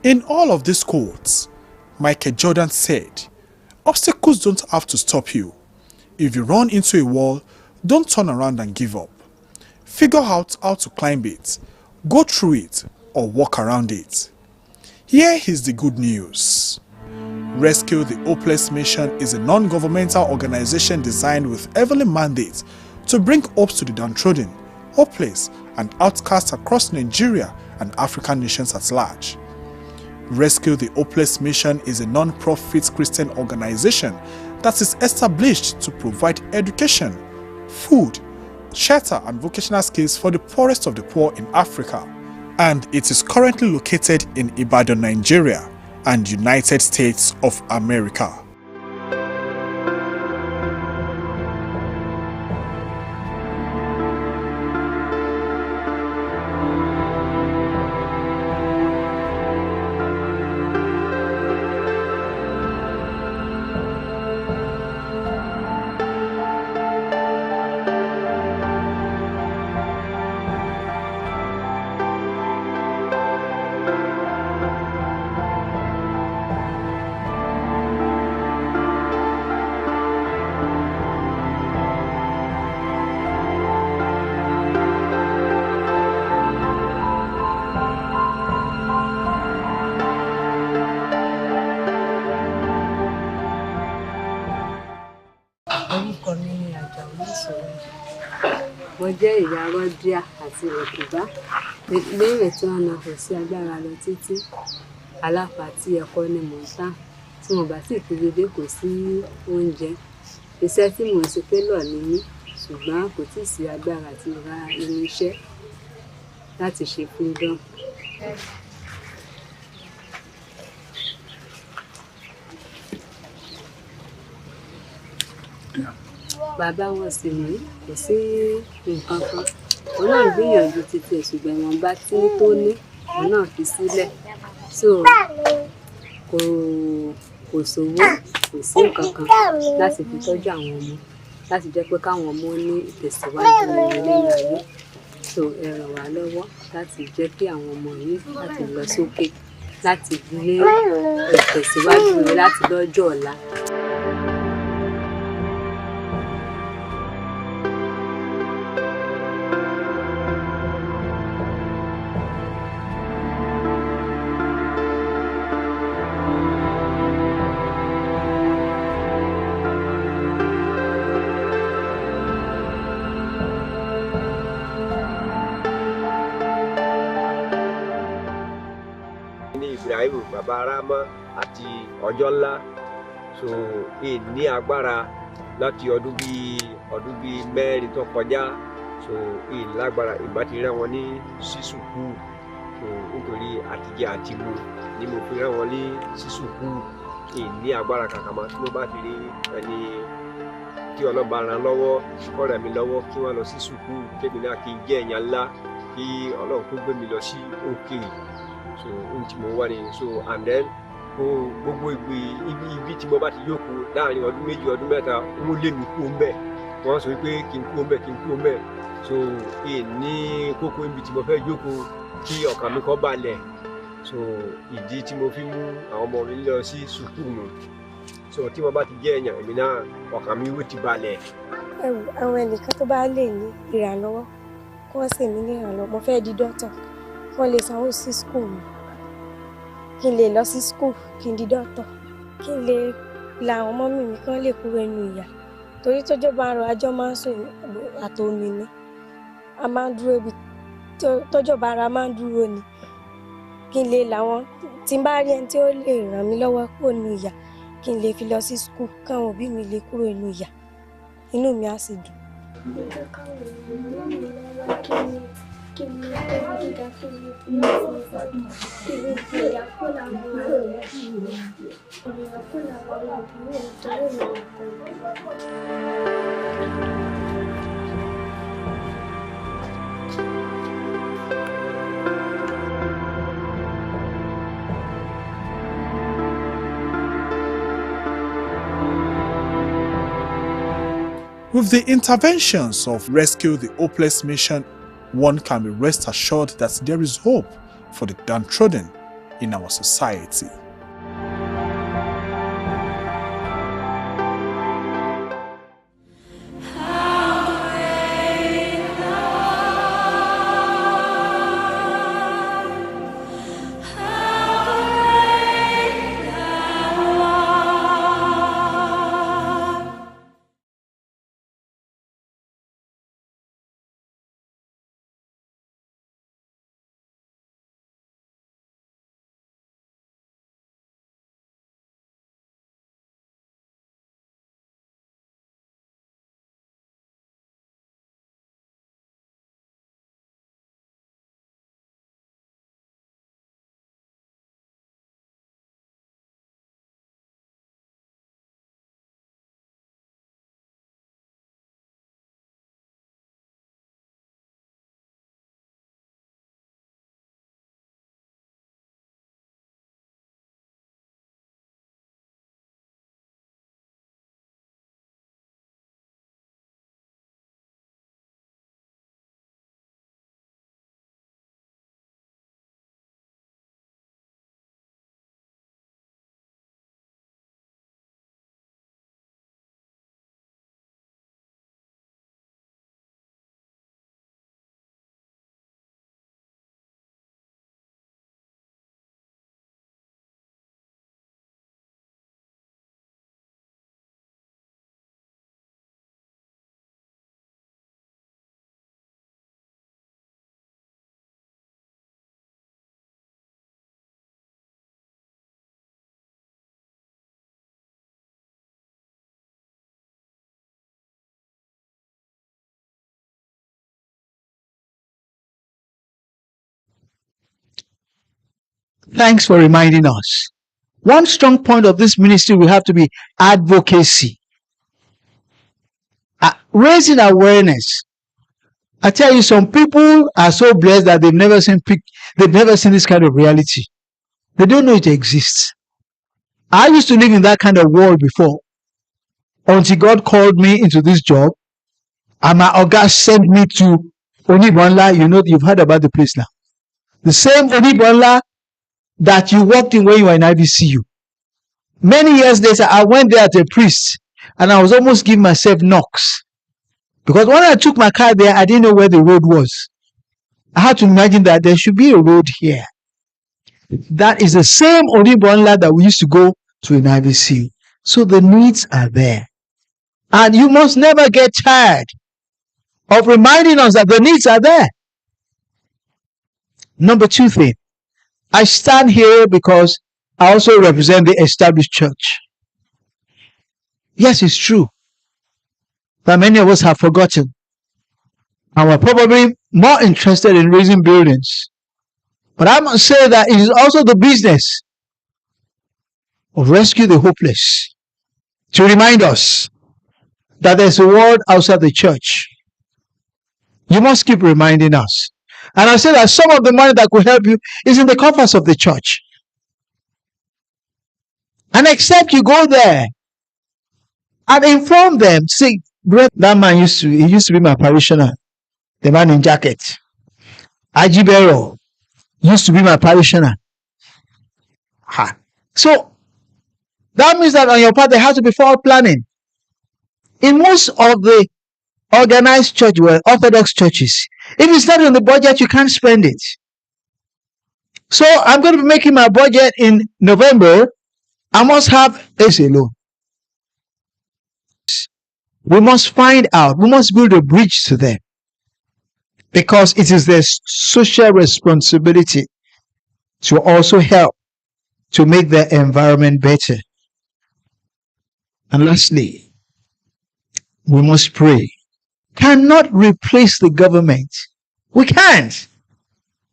In all of these quotes, Michael Jordan said, "Obstacles don't have to stop you. If you run into a wall, don't turn around and give up. Figure out how to climb it, go through it, or walk around it." Here is the good news. Rescue the Hopeless Mission is a non-governmental organization designed with heavenly mandate to bring hope to the downtrodden, hopeless, and outcast across Nigeria and African nations at large. Rescue the Hopeless Mission is a non-profit Christian organization that is established to provide education, food, shelter, and vocational skills for the poorest of the poor in Africa. And it is currently located in Ibadan, Nigeria, and United States of America. Mo jẹ́ ìyá Rọ́díà àti Òkùbá. Léèrè tí wọ́n náà kò sí agbára lọ títí. Alápàtì ẹ̀kọ́ ni mò ń tà. Tí mo bá sì kiri dé kò sí oúnjẹ. Iṣẹ́ tí mò ń ṣe télọ̀ ni mí, ṣùgbọ́n kò tíì sí agbára àti ra irinṣẹ́ láti ṣe freedom. Bàbá wọn sì ní kò sí nǹkan kan. Òun náà gbìyànjú títí ẹ̀ ṣùgbọ́n ìwọ̀nba tí tó ní òun náà fi sílẹ̀. So kò sówó, kò sí nǹkan kan láti fi tọ́jú àwọn ọmọ, láti jẹ́ pé káwọn ọmọ ní ìtẹ̀síwájú nínú ayé. So ẹ ràn wá lọ́wọ́ láti jẹ́ kí àwọn ọmọ yìí láti lọ sókè, láti gbé ìtẹ̀síwájú rẹ̀ láti lọ́jọ́ ọ̀la. Ibrahim bàbá Arama àti ọjọ́ ńlá so ní agbára láti ọdún bíi mẹ́rin tó kọjá so lágbára ìgbà tí rán wọn ní sísùkú so nítorí àtijẹ àtimu ni mo fi rán wọn ní sísùkú ní agbára kàkàmá tí mo bá ti rí ẹni tí ọlọ́ba ràn lọ́wọ́ kọ́rẹ̀ mi lọ́wọ́ kí wọ́n lọ sí sùkú kébì náà kí n jẹ́ èèyàn ńlá kí Ọlọ́run kó gbé mi lọ sí òkè so ohun tí mo wá ni so and then gbogbo ibi tí mo bá ti yókù láàrin ọdún méjì ọdún mẹ́ta wọ́n lé mi kú ńbẹ̀ wọ́n sọ pé kí n kú ńbẹ̀ so ní kókó ibi tí mo fẹ́ jókòó kí ọkàn mi kó balẹ̀ so ìdí tí mo fi mú àwọn ọmọ mi lọ sí sùkú mu so tí mo bá ti jẹ́ èèyàn èmi náà ọkàn mi wó ti balẹ̀. Àwọn ẹnìkan tó bá lè ní ìrànlọ́wọ́ kí wọ́n sì mí ní ìrànlọ́wọ́ mo fẹ́ di dókítà kí wọ́n lè sanwó sí skul mi kí n lè lọ sí skul kí n di dókítà kí n lè la àwọn ọmọ mi kí wọ́n lè kúrò inú ìyà torí tọ́jọ́ bá ń rọ ajọ́ máa ń sùn àtòmí ni a máa ń dúró ibi tọ́jọ́ bá ara máa ń dúró ni kí n lè làwọn tí n bá rí ẹni tí ó lè ràn mí lọ́wọ́ kúrò nínú ìyà kí n lè fi lọ sí skul káwọn òbí mi lè kúrò inú ìyà inú mi á sì dùn. kí n lè tóbi gíga, kí n lè fi ẹ̀sìn ìsà, kí n lè fi ẹ̀yà kó làwọn ènìyàn kó làwọn ènìyàn nítorí ènìyàn kan. With the interventions of Rescue the Hopeless Mission, one can be rest assured that there is hope for the downtrodden in our society. Thanks for reminding us. One strong point of this ministry will have to be advocacy. Raising awareness. I tell you, some people are so blessed that they've never seen this kind of reality. They don't know it exists. I used to live in that kind of world before, until God called me into this job, and my Oga sent me to Onibonla. You know, you've heard about the place now. The same Onibonla that you walked in when you were in IBCU. Many years later, I went there as a priest, and I was almost giving myself knocks. Because when I took my car there, I didn't know where the road was. I had to imagine that there should be a road here. That is the same Onibonla that we used to go to in IBCU. So the needs are there. And you must never get tired of reminding us that the needs are there. Number two thing, I stand here because I also represent the established church. Yes, it's true that many of us have forgotten, and we're probably more interested in raising buildings. But I must say that it is also the business of Rescue the Hopeless to remind us that there's a world outside the church. You must keep reminding us. And I say that some of the money that could help you is in the coffers of the church. And except you go there and inform them, see, that man used to be my parishioner, the man in jacket. Ajibero used to be my parishioner. So that means that on your part there has to be forward planning. In most of the organized church, well, Orthodox churches, if it's not in the budget, you can't spend it. So I'm going to be making my budget in November. I must have this alone. We must find out, we must build a bridge to them, because it is their social responsibility to also help to make their environment better. And lastly, we must pray. Cannot replace the government. We can't.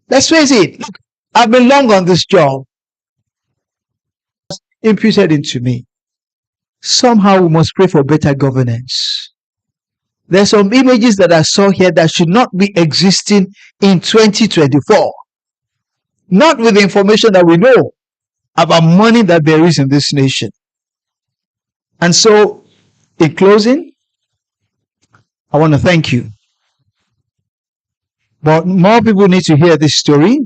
Let's face it. Look, I've been long on this job. Imputed into me. Somehow we must pray for better governance. There's some images that I saw here that should not be existing in 2024. Not with the information that we know about money that there is in this nation. And so, in closing, I want to thank you. But more people need to hear this story.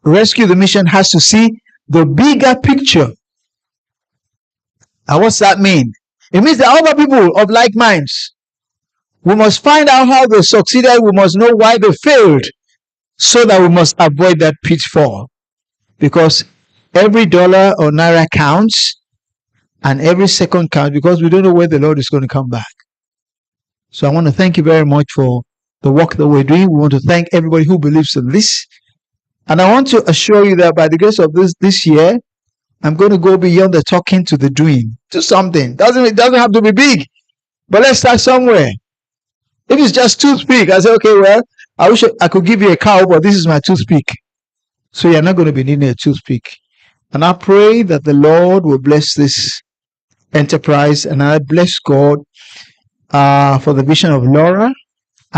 Rescue the Mission has to see the bigger picture. And what's that mean? It means that other people of like minds, we must find out how they succeeded. We must know why they failed, so that we must avoid that pitfall. Because every dollar or naira counts, and every second counts, because we don't know where the Lord is going to come back. So I want to thank you very much for the work that we're doing. We want to thank everybody who believes in this. And I want to assure you that by the grace of this year, I'm going to go beyond the talking to the doing, to something. It doesn't have to be big, but let's start somewhere. If it's just toothpick, I say, okay, well, I wish I could give you a cow, but this is my toothpick. So you're not going to be needing a toothpick. And I pray that the Lord will bless this enterprise, and I bless God for the vision of Laura